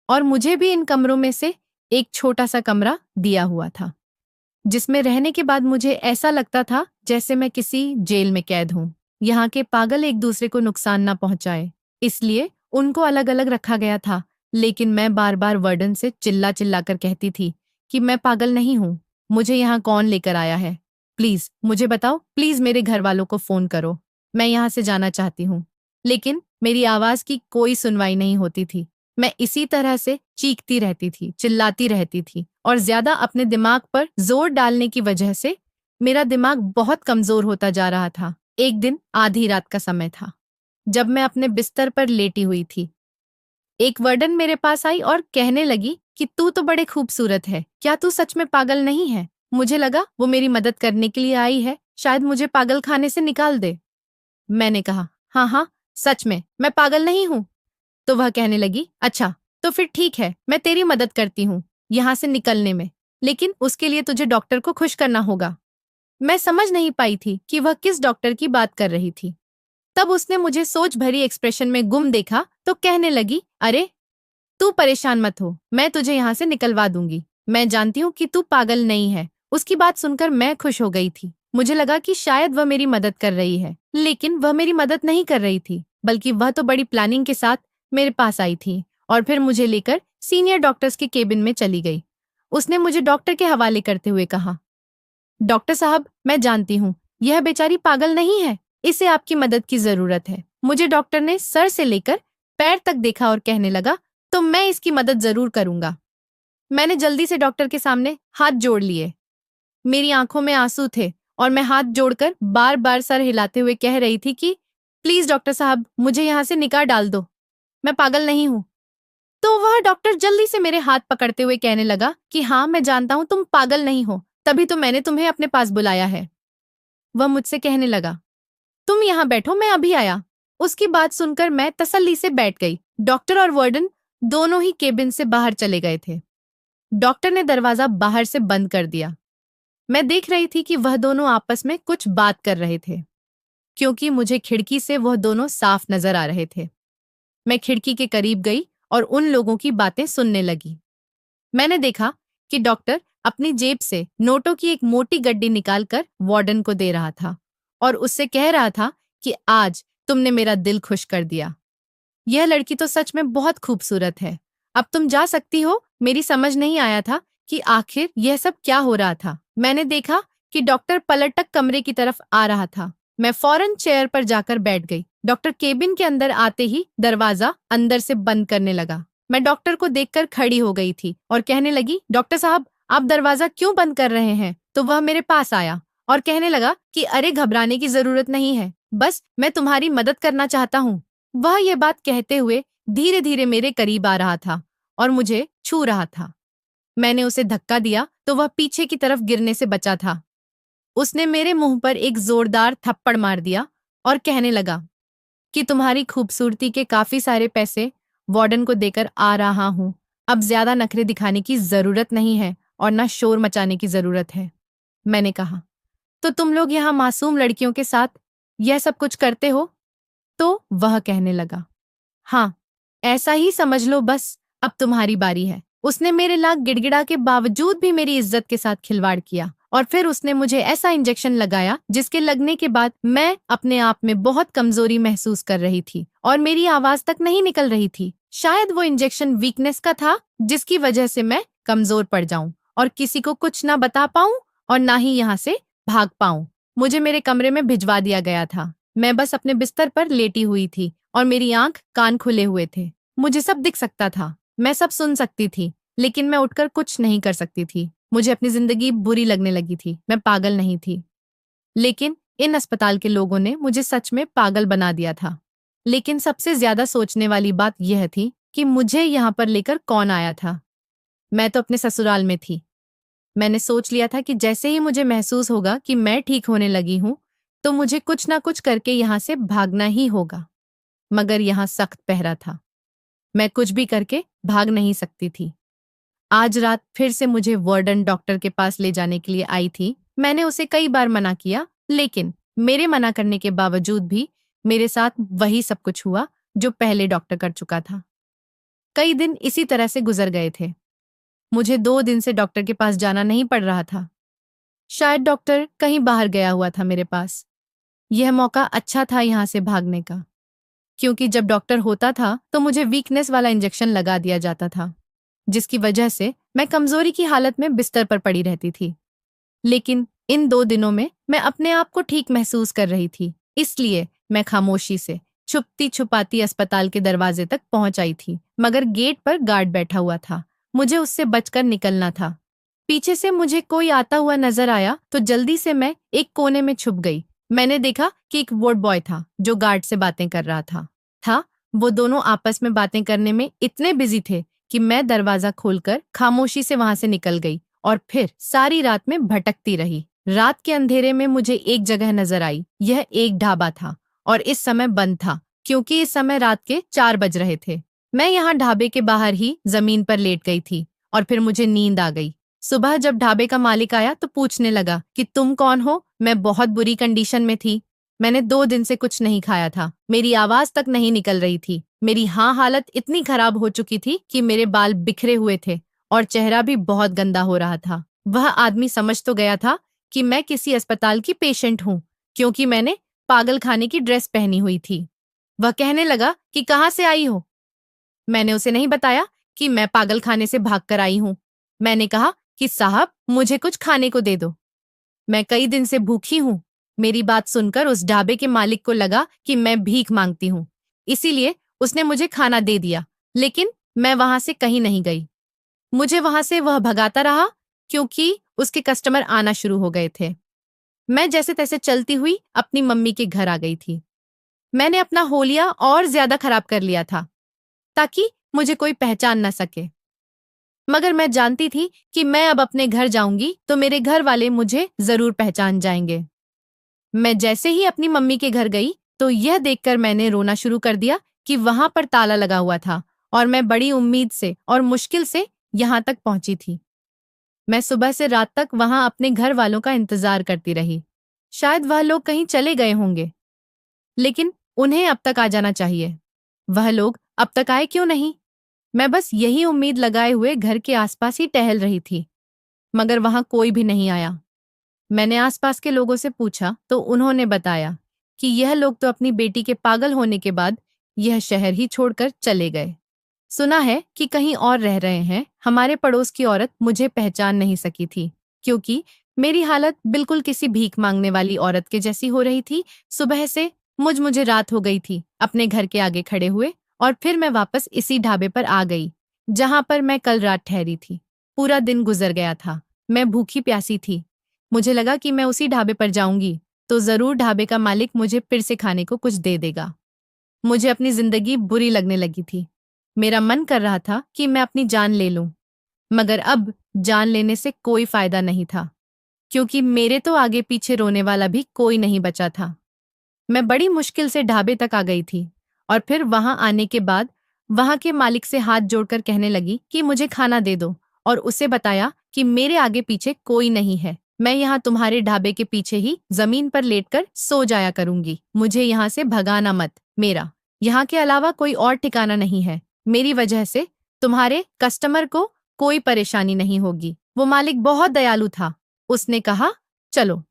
और मुझे भी इन कमरों में से एक छोटा सा कमरा दिया हुआ था, जिसमें रहने के बाद मुझे ऐसा लगता था जैसे मैं किसी जेल में कैद हूं। यहाँ के पागल एक दूसरे को नुकसान ना पहुंचाए, इसलिए उनको अलग अलग रखा गया था। लेकिन मैं बार बार वार्डन से चिल्ला चिल्ला कर कहती थी कि मैं पागल नहीं हूं, मुझे यहाँ कौन लेकर आया है? प्लीज मुझे बताओ, प्लीज मेरे घर वालों को फोन करो, मैं यहाँ से जाना चाहती हूँ। लेकिन मेरी आवाज की कोई सुनवाई नहीं होती थी। मैं इसी तरह से चीखती रहती थी, चिल्लाती रहती थी, और ज्यादा अपने दिमाग पर जोर डालने की वजह से मेरा दिमाग बहुत कमजोर होता जा रहा था। एक दिन आधी रात का समय था, जब मैं अपने बिस्तर पर लेटी हुई थी। एक वार्डन मेरे पास आई और कहने लगी कि तू तो बड़े खूबसूरत है, क्या तू सच में पागल नहीं है? मुझे लगा वो मेरी मदद करने के लिए आई है, शायद मुझे पागल खाने से निकाल दे। मैंने कहा, हाँ हाँ, सच में मैं पागल नहीं हूँ। तो वह कहने लगी, अच्छा तो फिर ठीक है, मैं तेरी मदद करती हूँ यहाँ से निकलने में, लेकिन उसके लिए तुझे डॉक्टर को खुश करना होगा। मैं समझ नहीं पाई थी कि वह किस डॉक्टर की बात कर रही थी। तब उसने मुझे सोच भरी एक्सप्रेशन में गुम देखा तो कहने लगी, अरे तू परेशान मत हो, मैं तुझे यहाँ से निकलवा दूंगी। मैं जानती हूँ कि तू पागल नहीं है। उसकी बात सुनकर मैं खुश हो गई थी। मुझे लगा कि शायद वह मेरी मदद कर रही है, लेकिन वह मेरी मदद नहीं कर रही थी, बल्कि वह तो बड़ी प्लानिंग के साथ मेरे पास आई थी और फिर मुझे लेकर सीनियर डॉक्टर्स के केबिन में चली गई। उसने मुझे डॉक्टर के हवाले करते हुए कहा, डॉक्टर साहब, मैं जानती हूँ यह बेचारी पागल नहीं है, इसे आपकी मदद की जरूरत है। मुझे डॉक्टर ने सर से लेकर पैर तक देखा और कहने लगा, तो मैं इसकी मदद जरूर करूंगा। मैंने जल्दी से डॉक्टर के सामने हाथ जोड़ लिए। मेरी आंखों में आंसू थे और मैं हाथ जोड़कर बार बार सर हिलाते हुए कह रही थी कि प्लीज डॉक्टर साहब, मुझे यहाँ से निकाल डाल दो, मैं पागल नहीं हूँ। तो वह डॉक्टर जल्दी से मेरे हाथ पकड़ते हुए कहने लगा कि हाँ, मैं जानता हूँ तुम पागल नहीं हो, तभी तो मैंने तुम्हें अपने पास बुलाया है। वह मुझसे कहने लगा, तुम यहाँ बैठो, मैं अभी आया। उसकी बात सुनकर मैं तसल्ली से बैठ गई। डॉक्टर और वार्डन दोनों ही केबिन से बाहर चले गए थे। डॉक्टर ने दरवाजा बाहर से बंद कर दिया। मैं देख रही थी कि वह दोनों आपस में कुछ बात कर रहे थे, क्योंकि मुझे खिड़की से वह दोनों साफ नजर आ रहे थे। मैं खिड़की के करीब गई और उन लोगों की बातें सुनने लगी। मैंने देखा कि डॉक्टर अपनी जेब से नोटों की एक मोटी गड्डी निकालकर वार्डन को दे रहा था और उससे कह रहा था कि आज तुमने मेरा दिल खुश कर दिया। यह लड़की तो सच में बहुत खूबसूरत है। अब तुम जा सकती हो। मेरी समझ नहीं आया था कि आखिर यह सब क्या हो रहा था। मैंने देखा कि डॉक्टर पलटक कमरे की तरफ आ रहा था। मैं फौरन चेयर पर जाकर बैठ गई। डॉक्टर केबिन के अंदर आते ही दरवाजा अंदर से बंद करने लगा। मैं डॉक्टर को देखकर खड़ी हो गई थी और कहने लगी, डॉक्टर साहब, आप दरवाजा क्यों बंद कर रहे हैं? तो वह मेरे पास आया और कहने लगा कि अरे घबराने की जरूरत नहीं है, बस मैं तुम्हारी मदद करना चाहता हूँ। वह ये बात कहते हुए धीरे धीरे मेरे करीब आ रहा था और मुझे छू रहा था। मैंने उसे धक्का दिया तो वह पीछे की तरफ गिरने से बचा था। उसने मेरे मुंह पर एक जोरदार थप्पड़ मार दिया और कहने लगा कि तुम्हारी खूबसूरती के काफी सारे पैसे वार्डन को देकर आ रहा हूं। अब ज्यादा नखरे दिखाने की जरूरत नहीं है और ना शोर मचाने की जरूरत है। मैंने कहा, तो तुम लोग यहाँ मासूम लड़कियों के साथ यह सब कुछ करते हो? तो वह कहने लगा, हाँ, ऐसा ही समझ लो, बस अब तुम्हारी बारी है। उसने मेरे लाख गिड़गिड़ा के बावजूद भी मेरी इज्जत के साथ खिलवाड़ किया और फिर उसने मुझे ऐसा इंजेक्शन लगाया जिसके लगने के बाद मैं अपने आप में बहुत कमजोरी महसूस कर रही थी और मेरी आवाज तक नहीं निकल रही थी। शायद वो इंजेक्शन वीकनेस का था, जिसकी वजह से मैं कमजोर पड़ जाऊं और किसी को कुछ ना बता पाऊं और ना ही यहाँ से भाग पाऊं। मुझे मेरे कमरे में भिजवा दिया गया था। मैं बस अपने बिस्तर पर लेटी हुई थी और मेरी आंख कान खुले हुए थे। मुझे सब दिख सकता था, मैं सब सुन सकती थी, लेकिन मैं उठकर कुछ नहीं कर सकती थी। मुझे अपनी जिंदगी बुरी लगने लगी थी। मैं पागल नहीं थी, लेकिन इन अस्पताल के लोगों ने मुझे सच में पागल बना दिया था। लेकिन सबसे ज्यादा सोचने वाली बात यह थी कि मुझे यहाँ पर लेकर कौन आया था। मैं तो अपने ससुराल में थी। मैंने सोच लिया था कि जैसे ही मुझे महसूस होगा कि मैं ठीक होने लगी हूँ, तो मुझे कुछ ना कुछ करके यहाँ से भागना ही होगा। मगर यहाँ सख्त पहरा था। मैं कुछ भी करके भाग नहीं सकती थी। आज रात फिर से मुझे वार्डन डॉक्टर के पास ले जाने के लिए आई थी। मैंने उसे कई बार मना किया, लेकिन मेरे मना करने के बावजूद भी मेरे साथ वही सब कुछ हुआ जो पहले डॉक्टर कर चुका था। कई दिन इसी तरह से गुजर गए थे। मुझे 2 दिन से डॉक्टर के पास जाना नहीं पड़ रहा था। शायद डॉक्टर कहीं बाहर गया हुआ था मेरे पास। यह मौका अच्छा था यहाँ से भागने का, क्योंकि जब डॉक्टर होता था तो मुझे वीकनेस वाला इंजेक्शन लगा दिया जाता था, जिसकी वजह से मैं कमजोरी की हालत में बिस्तर पर पड़ी रहती थी। लेकिन इन 2 दिनों में मैं अपने आप को ठीक महसूस कर रही थी, इसलिए मैं खामोशी से छुपती छुपाती अस्पताल के दरवाजे तक पहुंच आई थी। मगर गेट पर गार्ड बैठा हुआ था। मुझे उससे बचकर निकलना था। पीछे से मुझे कोई आता हुआ नजर आया तो जल्दी से मैं एक कोने में छुप गई। मैंने देखा कि एक वार्ड बॉय था जो गार्ड से बातें कर रहा था। वो दोनों आपस में बातें करने में इतने बिजी थे कि मैं दरवाजा खोलकर खामोशी से वहां से निकल गई और फिर सारी रात में भटकती रही। रात के अंधेरे में मुझे एक जगह नजर आई। यह एक ढाबा था और इस समय बंद था, क्योंकि इस समय रात के 4 बज रहे थे। मैं यहाँ ढाबे के बाहर ही जमीन पर लेट गई थी और फिर मुझे नींद आ गई। सुबह जब ढाबे का मालिक आया तो पूछने लगा कि तुम कौन हो। मैं बहुत बुरी कंडीशन में थी। मैंने 2 दिन से कुछ नहीं खाया था। मेरी आवाज तक नहीं निकल रही थी। मेरी हालत इतनी खराब हो चुकी थी कि मेरे बाल बिखरे हुए थे और चेहरा भी बहुत गंदा हो रहा था। वह आदमी समझ तो गया था कि मैं किसी अस्पताल की पेशेंट हूँ, क्योंकि मैंने पागल खाने की ड्रेस पहनी हुई थी। वह कहने लगा कि कहाँ से आई हो। मैंने उसे नहीं बताया कि मैं पागल खाने से भागकर आई हूँ। मैंने कहा कि साहब, मुझे कुछ खाने को दे दो, मैं कई दिन से भूखी हूँ। मेरी बात सुनकर उस ढाबे के मालिक को लगा कि मैं भीख मांगती हूँ, इसीलिए उसने मुझे खाना दे दिया। लेकिन मैं वहां से कहीं नहीं गई। मुझे वहां से वह भगाता रहा, क्योंकि उसके कस्टमर आना शुरू हो गए थे। मैं जैसे तैसे चलती हुई अपनी मम्मी के घर आ गई थी। मैंने अपना होलिया और ज्यादा खराब कर लिया था ताकि मुझे कोई पहचान न सके। मगर मैं जानती थी कि मैं अब अपने घर जाऊंगी तो मेरे घर वाले मुझे जरूर पहचान जाएंगे। मैं जैसे ही अपनी मम्मी के घर गई तो यह देखकर मैंने रोना शुरू कर दिया कि वहां पर ताला लगा हुआ था और मैं बड़ी उम्मीद से और मुश्किल से यहाँ तक पहुंची थी। मैं सुबह से रात तक वहां अपने घर वालों का इंतजार करती रही। शायद वह लोग कहीं चले गए होंगे, लेकिन उन्हें अब तक आ जाना चाहिए। वह लोग अब तक आए क्यों नहीं? मैं बस यही उम्मीद लगाए हुए घर के आसपास ही टहल रही थी, मगर वहां कोई भी नहीं आया। मैंने आसपास के लोगों से पूछा तो उन्होंने बताया कि यह लोग तो अपनी बेटी के पागल होने के बाद यह शहर ही छोड़कर चले गए। सुना है कि कहीं और रह रहे हैं। हमारे पड़ोस की औरत मुझे पहचान नहीं सकी थी, क्योंकि मेरी हालत बिल्कुल किसी भीख मांगने वाली औरत के जैसी हो रही थी। सुबह से मुझे रात हो गई थी अपने घर के आगे खड़े हुए, और फिर मैं वापस इसी ढाबे पर आ गई जहां पर मैं कल रात ठहरी थी। पूरा दिन गुजर गया था। मैं भूखी प्यासी थी। मुझे लगा कि मैं उसी ढाबे पर जाऊंगी तो जरूर ढाबे का मालिक मुझे फिर से खाने को कुछ दे देगा। मुझे अपनी जिंदगी बुरी लगने लगी थी। मेरा मन कर रहा था कि मैं अपनी जान ले लूं, मगर अब जान लेने से कोई फायदा नहीं था, क्योंकि मेरे तो आगे पीछे रोने वाला भी कोई नहीं बचा था। मैं बड़ी मुश्किल से ढाबे तक आ गई थी और फिर वहां आने के बाद वहां के मालिक से हाथ जोड़कर कहने लगी कि मुझे खाना दे दो, और उसे बताया कि मेरे आगे पीछे कोई नहीं है। मैं यहाँ तुम्हारे ढाबे के पीछे ही जमीन पर लेटकर सो जाया करूंगी। मुझे यहाँ से भगाना मत। मेरा यहाँ के अलावा कोई और ठिकाना नहीं है। मेरी वजह से तुम्हारे कस्टमर को कोई परेशानी नहीं होगी। वो मालिक बहुत दयालु था। उसने कहा, चलो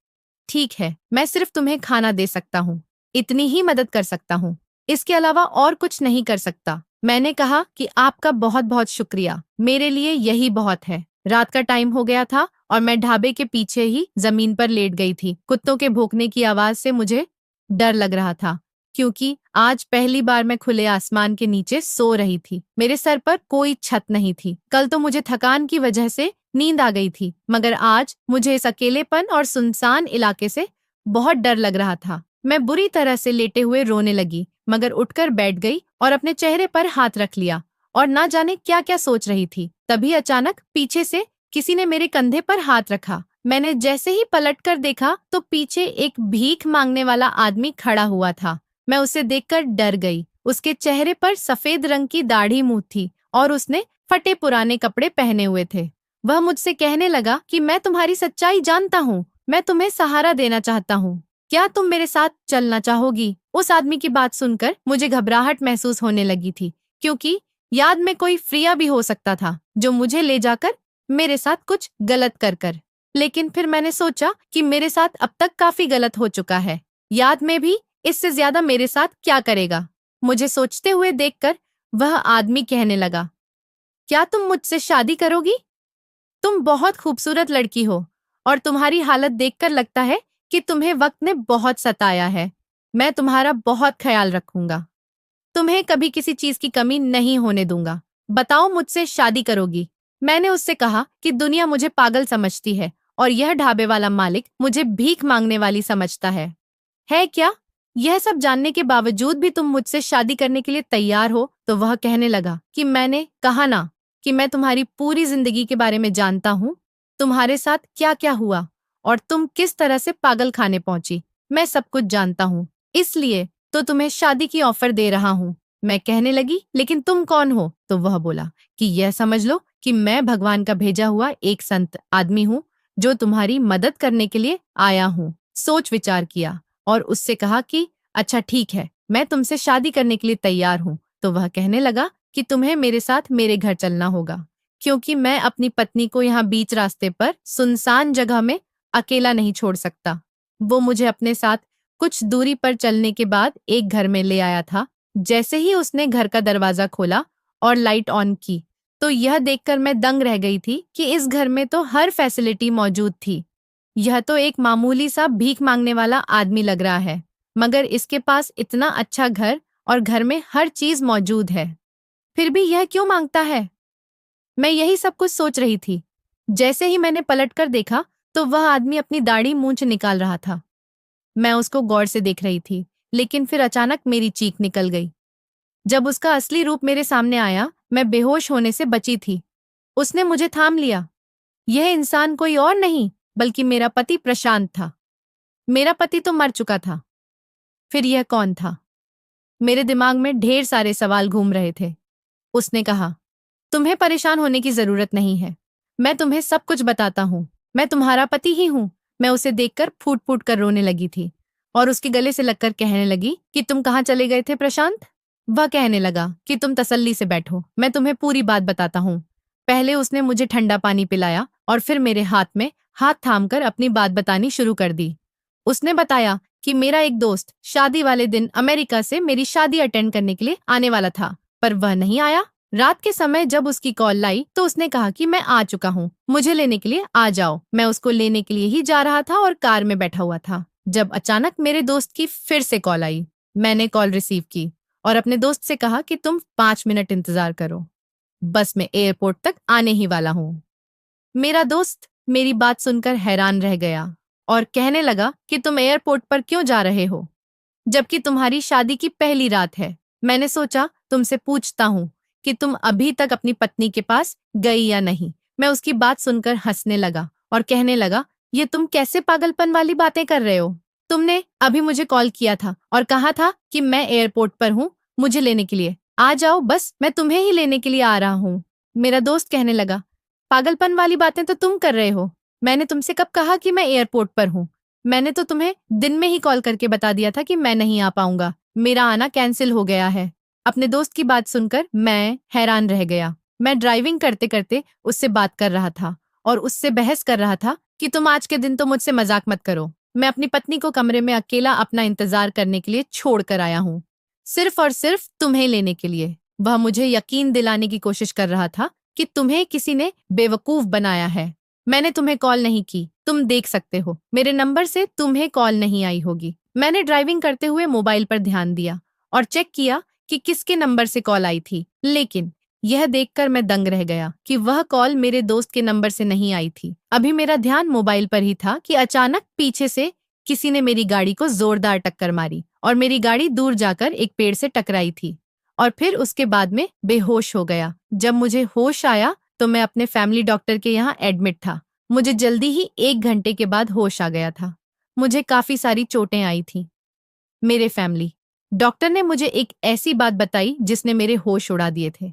ठीक है, मैं सिर्फ तुम्हें खाना दे सकता हूँ, इतनी ही मदद कर सकता हूँ, इसके अलावा और कुछ नहीं कर सकता। मैंने कहा कि आपका बहुत बहुत शुक्रिया, मेरे लिए यही बहुत है। रात का टाइम हो गया था और मैं ढाबे के पीछे ही जमीन पर लेट गई थी। कुत्तों के भौंकने की आवाज से मुझे डर लग रहा था, क्योंकि आज पहली बार मैं खुले आसमान के नीचे सो रही थी। मेरे सर पर कोई छत नहीं थी। कल तो मुझे थकान की वजह से नींद आ गई थी, मगर आज मुझे इस अकेलेपन और सुनसान इलाके से बहुत डर लग रहा था। मैं बुरी तरह से लेटे हुए रोने लगी, मगर उठकर बैठ गई और अपने चेहरे पर हाथ रख लिया और ना जाने क्या क्या सोच रही थी। तभी अचानक पीछे से किसी ने मेरे कंधे पर हाथ रखा। मैंने जैसे ही पलटकर देखा तो पीछे एक भीख मांगने वाला आदमी खड़ा हुआ था। मैं उसे देखकर डर गई। उसके चेहरे पर सफेद रंग की दाढ़ी मूछ थी और उसने फटे पुराने कपड़े पहने हुए थे। वह मुझसे कहने लगा कि मैं तुम्हारी सच्चाई जानता हूँ, मैं तुम्हें सहारा देना चाहता हूँ। क्या तुम मेरे साथ चलना चाहोगी? उस आदमी की बात सुनकर मुझे घबराहट महसूस होने लगी थी, क्योंकि याद में कोई फ्रिया भी हो सकता था जो मुझे ले जाकर मेरे साथ कुछ गलत कर। लेकिन फिर मैंने सोचा कि मेरे साथ अब तक काफी गलत हो चुका है, याद में भी इससे ज्यादा मेरे साथ क्या करेगा? मुझे सोचते हुए देखकर वह आदमी कहने लगा, क्या तुम मुझसे शादी करोगी? तुम बहुत खूबसूरत लड़की हो और तुम्हारी हालत देखकर लगता है कि तुम्हें वक्त ने बहुत सताया है। मैं तुम्हारा बहुत ख्याल रखूंगा। तुम्हें कभी किसी चीज की कमी नहीं होने दूंगा। बताओ, मुझसे शादी करोगी? मैंने उससे कहा कि दुनिया मुझे पागल समझती है और यह ढाबे वाला मालिक मुझे भीख मांगने वाली समझता है। है क्या? यह सब जानने के बावजूद भी तुम मुझसे शादी करने के लिए तैयार हो? तो वह कहने लगा कि मैंने कहा ना कि मैं तुम्हारी पूरी जिंदगी के बारे में जानता हूँ। तुम्हारे साथ क्या क्या हुआ और तुम किस तरह से पागल खाने पहुंची, मैं सब कुछ जानता हूँ। इसलिए तो तुम्हें शादी की ऑफर दे रहा हूँ। मैं कहने लगी, लेकिन तुम कौन हो? तो वह बोला कि यह समझ लो कि मैं भगवान का भेजा हुआ एक संत आदमी हूँ जो तुम्हारी मदद करने के लिए आया हूँ। सोच विचार किया और उससे कहा कि अच्छा ठीक है, मैं तुमसे शादी करने के लिए तैयार हूँ। तो वह कहने लगा कि तुम्हें मेरे साथ मेरे घर चलना होगा, क्योंकि मैं अपनी पत्नी को यहाँ बीच रास्ते पर सुनसान जगह में अकेला नहीं छोड़ सकता। वो मुझे अपने साथ कुछ दूरी पर चलने के बाद एक घर में ले आया था। जैसे ही उसने घर का दरवाजा खोला और लाइट ऑन की, तो यह देखकर मैं दंग रह गई थी कि इस घर में तो हर फैसिलिटी मौजूद थी। यह तो एक मामूली सा भीख मांगने वाला आदमी लग रहा है, मगर इसके पास इतना अच्छा घर और घर में हर चीज मौजूद है। फिर भी यह क्यों मांगता है? मैं यही सब कुछ सोच रही थी। जैसे ही मैंने पलटकर देखा, तो वह आदमी अपनी दाढ़ी मूंछ निकाल रहा था। मैं उसको गौर से देख रही थी, लेकिन फिर अचानक मेरी चीख निकल गई। जब उसका असली रूप मेरे सामने आया, मैं बेहोश होने से बची थी। उसने मुझे थाम लिया। यह इंसान कोई और नहीं, बल्कि मेरा पति प्रशांत था। मेरा पति तो मर चुका था। फिर यह कौन था? मेरे दिमाग में ढेर सारे सवाल घूम रहे थे। उसने कहा, तुम्हें परेशान होने की जरूरत नहीं है। मैं तुम्हें सब कुछ बताता हूँ। मैं तुम्हारा पति ही हूँ। मैं उसे देखकर फूट फूट कर रोने लगी थी और उसके गले से लगकर कहने लगी कि तुम कहाँ चले गए थे प्रशांत? वह कहने लगा कि तुम तसल्ली से बैठो, मैं तुम्हें पूरी बात बताता हूँ। पहले उसने मुझे ठंडा पानी पिलाया और फिर मेरे हाथ में हाथ थामकर अपनी बात बतानी शुरू कर दी। उसने बताया कि मेरा एक दोस्त शादी वाले दिन अमेरिका से मेरी शादी अटेंड करने के लिए आने वाला था, पर वह नहीं आया। रात के समय जब उसकी कॉल आई तो उसने कहा कि मैं आ चुका हूँ, मुझे लेने के लिए आ जाओ। मैं उसको लेने के लिए ही जा रहा था और कार में बैठा हुआ था, जब अचानक मेरे दोस्त की फिर से कॉल आई। मैंने कॉल रिसीव की और अपने दोस्त से कहा कि तुम 5 मिनट इंतजार करो, बस मैं एयरपोर्ट तक आने ही वाला हूँ। मेरा दोस्त मेरी बात सुनकर हैरान रह गया और कहने लगा कि तुम एयरपोर्ट पर क्यों जा रहे हो, जबकि तुम्हारी शादी की पहली रात है। मैंने सोचा तुमसे पूछता हूँ कि तुम अभी तक अपनी पत्नी के पास गई या नहीं। मैं उसकी बात सुनकर हंसने लगा और कहने लगा, ये तुम कैसे पागलपन वाली बातें कर रहे हो? तुमने अभी मुझे कॉल किया था और कहा था कि मैं एयरपोर्ट पर हूँ, मुझे लेने के लिए आ जाओ, बस मैं तुम्हें ही लेने के लिए आ रहा हूँ। मेरा दोस्त कहने लगा, पागलपन वाली बातें तो तुम कर रहे हो। मैंने तुमसे कब कहा कि मैं एयरपोर्ट पर हूँ? मैंने तो तुम्हें दिन में ही कॉल करके बता दिया था कि मैं नहीं आ पाऊंगा, मेरा आना कैंसिल हो गया है। अपने दोस्त की बात सुनकर मैं हैरान रह गया। मैं ड्राइविंग करते करते उससे बात कर रहा था और उससे बहस कर रहा था कि तुम आज के दिन तो मुझसे मजाक मत करो। मैं अपनी पत्नी को कमरे में अकेला अपना इंतजार करने के लिए छोड़ कर आया हूँ, सिर्फ और सिर्फ तुम्हें लेने के लिए। वह मुझे यकीन दिलाने की कोशिश कर रहा था कि तुम्हें किसी ने बेवकूफ बनाया है। मैंने तुम्हें कॉल नहीं की, तुम देख सकते हो मेरे नंबर से तुम्हें कॉल नहीं आई होगी। मैंने ड्राइविंग करते हुए मोबाइल पर ध्यान दिया और चेक किया कि किसके नंबर से कॉल आई थी, लेकिन यह देखकर मैं दंग रह गया कि वह कॉल मेरे दोस्त के नंबर से नहीं आई थी। अभी मेरा ध्यान मोबाइल पर ही था कि अचानक पीछे से किसी ने मेरी गाड़ी को जोरदार टक्कर मारी और मेरी गाड़ी दूर जाकर एक पेड़ से टकराई थी और फिर उसके बाद में बेहोश हो गया। जब मुझे होश आया तो मैं अपने फैमिली डॉक्टर के यहाँ एडमिट था। मुझे जल्दी ही 1 घंटे के बाद होश आ गया था। मुझे काफी सारी चोटें आई थी। मेरे फैमिली डॉक्टर ने मुझे एक ऐसी बात बताई जिसने मेरे होश उड़ा दिए थे।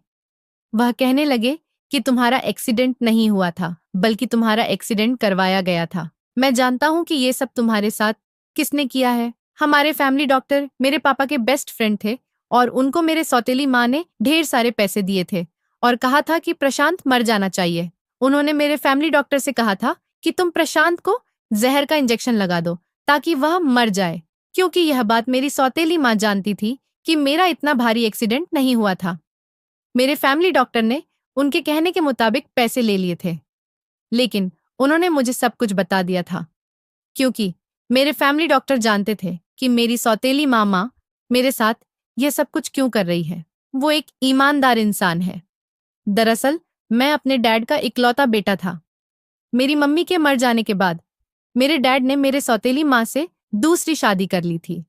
वह कहने लगे कि तुम्हारा एक्सीडेंट नहीं हुआ था, बल्कि तुम्हारा एक्सीडेंट करवाया गया था। मैं जानता हूँ कि ये सब तुम्हारे साथ किसने किया है? हमारे फैमिली डॉक्टर मेरे पापा के बेस्ट फ्रेंड थे और उनको मेरे सौतेली माँ ने ढेर सारे पैसे दिए थे और कहा था कि प्रशांत मर जाना चाहिए। उन्होंने मेरे फैमिली डॉक्टर से कहा था कि तुम प्रशांत को जहर का इंजेक्शन लगा दो ताकि वह मर जाए, क्योंकि यह बात मेरी सौतेली माँ जानती थी कि मेरा इतना भारी एक्सीडेंट नहीं हुआ था। मेरे फैमिली डॉक्टर ने उनके कहने के मुताबिक पैसे ले लिए थे, लेकिन उन्होंने मुझे सब कुछ बता दिया था, क्योंकि मेरे फैमिली डॉक्टर जानते थे कि मेरी सौतेली मामा मेरे साथ यह सब कुछ क्यों कर रही है। वो एक ईमानदार इंसान है। दरअसल मैं अपने डैड का इकलौता बेटा था। मेरी मम्मी के मर जाने के बाद मेरे डैड ने मेरे सौतेली माँ से दूसरी शादी कर ली थी,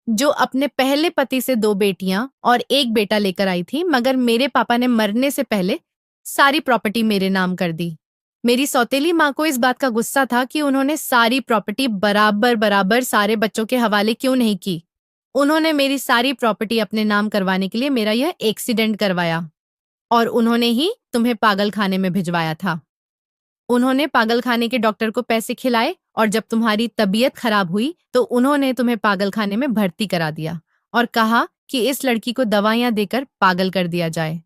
जो अपने पहले पति से 2 बेटियां और 1 बेटा लेकर आई थी, मगर मेरे पापा ने मरने से पहले सारी प्रॉपर्टी मेरे नाम कर दी। मेरी सौतेली माँ को इस बात का गुस्सा था कि उन्होंने सारी प्रॉपर्टी बराबर बराबर सारे बच्चों के हवाले क्यों नहीं की। उन्होंने मेरी सारी प्रॉपर्टी अपने नाम करवाने के लिए मेरा यह एक्सीडेंट करवाया और उन्होंने ही तुम्हें पागल खाने में भिजवाया था। उन्होंने पागल खाने के डॉक्टर को पैसे खिलाए और जब तुम्हारी तबीयत खराब हुई तो उन्होंने तुम्हें पागल खाने में भर्ती करा दिया और कहा कि इस लड़की को दवाइयां देकर पागल कर दिया जाए।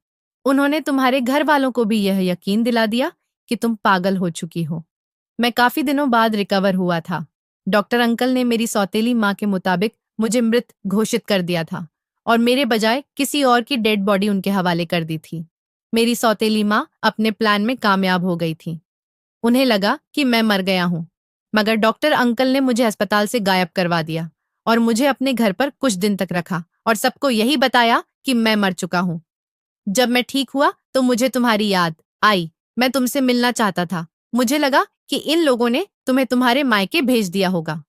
उन्होंने तुम्हारे घर वालों को भी यह यकीन दिला दिया कि तुम पागल हो चुकी हो। मैं काफी दिनों बाद रिकवर हुआ था। डॉक्टर अंकल ने मेरी सौतेली माँ के मुताबिक मुझे मृत घोषित कर दिया था और मेरे बजाय किसी और की डेड बॉडी उनके हवाले कर दी थी। मेरी सौतेली माँ अपने प्लान में कामयाब हो गई थी। उन्हें लगा कि मैं मर गया हूं, मगर डॉक्टर अंकल ने मुझे अस्पताल से गायब करवा दिया और मुझे अपने घर पर कुछ दिन तक रखा और सबको यही बताया कि मैं मर चुका हूं। जब मैं ठीक हुआ तो मुझे तुम्हारी याद आई। मैं तुमसे मिलना चाहता था। मुझे लगा कि इन लोगों ने तुम्हें तुम्हारे मायके भेज दिया होगा।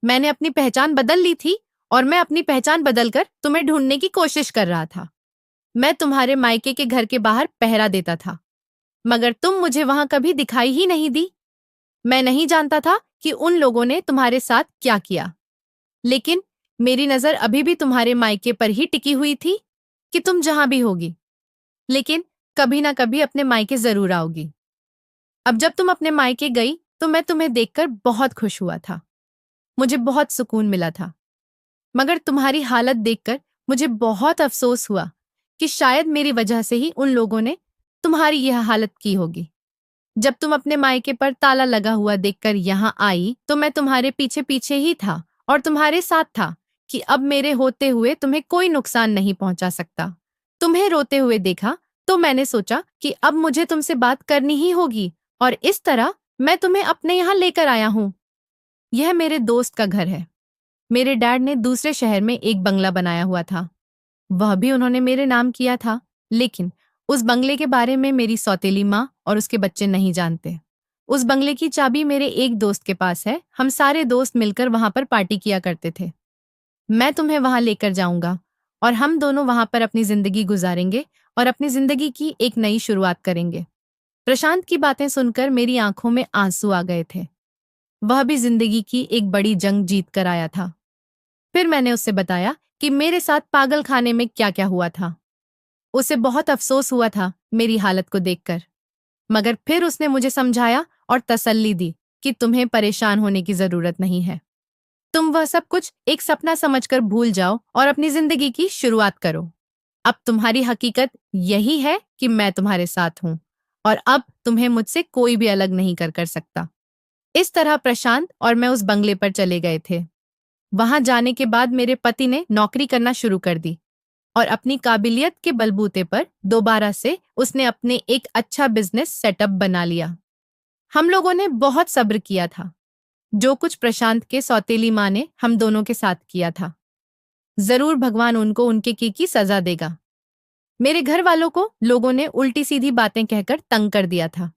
मैंने अपनी पहचान बदल ली थी और मैं अपनी पहचान बदलकर तुम्हें ढूंढने की कोशिश कर रहा था। मैं तुम्हारे मायके के घर के बाहर पहरा देता था, मगर तुम मुझे वहां कभी दिखाई ही नहीं दी। मैं नहीं जानता था कि उन लोगों ने तुम्हारे साथ क्या किया, लेकिन मेरी नजर अभी भी तुम्हारे मायके पर ही टिकी हुई थी कि तुम जहां भी होगी, लेकिन कभी ना कभी अपने मायके जरूर आओगी। अब जब तुम अपने मायके गई तो मैं तुम्हें देखकर बहुत खुश हुआ था। मुझे बहुत सुकून मिला था, मगर तुम्हारी हालत देखकर मुझे बहुत अफसोस हुआ कि शायद मेरी वजह से ही उन लोगों ने तुम्हारी यह हालत की होगी। जब तुम अपने मायके पर ताला लगा हुआ देखकर यहाँ आई तो मैं तुम्हारे पीछे पीछे ही था और तुम्हारे साथ था कि अब मेरे होते हुए तुम्हें कोई नुकसान नहीं पहुंचा सकता। तुम्हें रोते हुए देखा तो मैंने सोचा कि अब मुझे तुमसे बात करनी ही होगी और इस तरह मैं तुम्हें अपने यहाँ लेकर आया हूँ। यह मेरे दोस्त का घर है। मेरे डैड ने दूसरे शहर में एक बंगला बनाया हुआ था। वह भी उन्होंने मेरे नाम किया था, लेकिन उस बंगले के बारे में मेरी सौतेली माँ और उसके बच्चे नहीं जानते। उस बंगले की चाबी मेरे एक दोस्त के पास है। हम सारे दोस्त मिलकर वहां पर पार्टी किया करते थे। मैं तुम्हें वहां लेकर जाऊंगा और हम दोनों वहां पर अपनी जिंदगी गुजारेंगे और अपनी जिंदगी की एक नई शुरुआत करेंगे। प्रशांत की बातें सुनकर मेरी आंखों में आंसू आ गए थे। वह भी जिंदगी की एक बड़ी जंग जीत कर आया था। फिर मैंने उससे बताया कि मेरे साथ पागल खाने में क्या क्या हुआ था। उसे बहुत अफसोस हुआ था मेरी हालत को देखकर, मगर फिर उसने मुझे समझाया और तसल्ली दी कि तुम्हें परेशान होने की जरूरत नहीं है। तुम वह सब कुछ एक सपना समझकर भूल जाओ और अपनी जिंदगी की शुरुआत करो। अब तुम्हारी हकीकत यही है कि मैं तुम्हारे साथ हूं और अब तुम्हें मुझसे कोई भी अलग नहीं कर सकता। इस तरह प्रशांत और मैं उस बंगले पर चले गए थे। वहां जाने के बाद मेरे पति ने नौकरी करना शुरू कर दी और अपनी काबिलियत के बलबूते पर दोबारा से उसने अपने एक अच्छा बिजनेस सेटअप बना लिया। हम लोगों ने बहुत सब्र किया था। जो कुछ प्रशांत के सौतेली माँ ने हम दोनों के साथ किया था, जरूर भगवान उनको उनके की सजा देगा। मेरे घर वालों को लोगों ने उल्टी सीधी बातें कहकर तंग कर दिया था।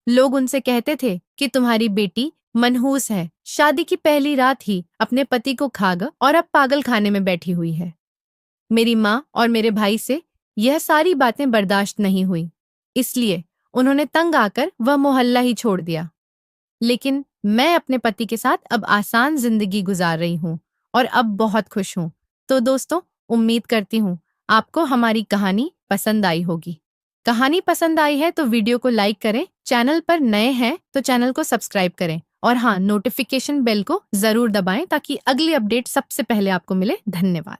लोग उनसे कहते थे कि तुम्हारी बेटी मनहूस है, शादी की पहली रात ही अपने पति को खा गई और अब पागल खाने में बैठी हुई है। मेरी माँ और मेरे भाई से यह सारी बातें बर्दाश्त नहीं हुई, इसलिए उन्होंने तंग आकर वह मोहल्ला ही छोड़ दिया। लेकिन मैं अपने पति के साथ अब आसान जिंदगी गुजार रही हूँ और अब बहुत खुश हूँ। तो दोस्तों, उम्मीद करती हूँ आपको हमारी कहानी पसंद आई होगी। कहानी पसंद आई है तो वीडियो को लाइक करें, चैनल पर नए हैं तो चैनल को सब्सक्राइब करें और हाँ, नोटिफिकेशन बेल को जरूर दबाएं ताकि अगली अपडेट सबसे पहले आपको मिले। धन्यवाद।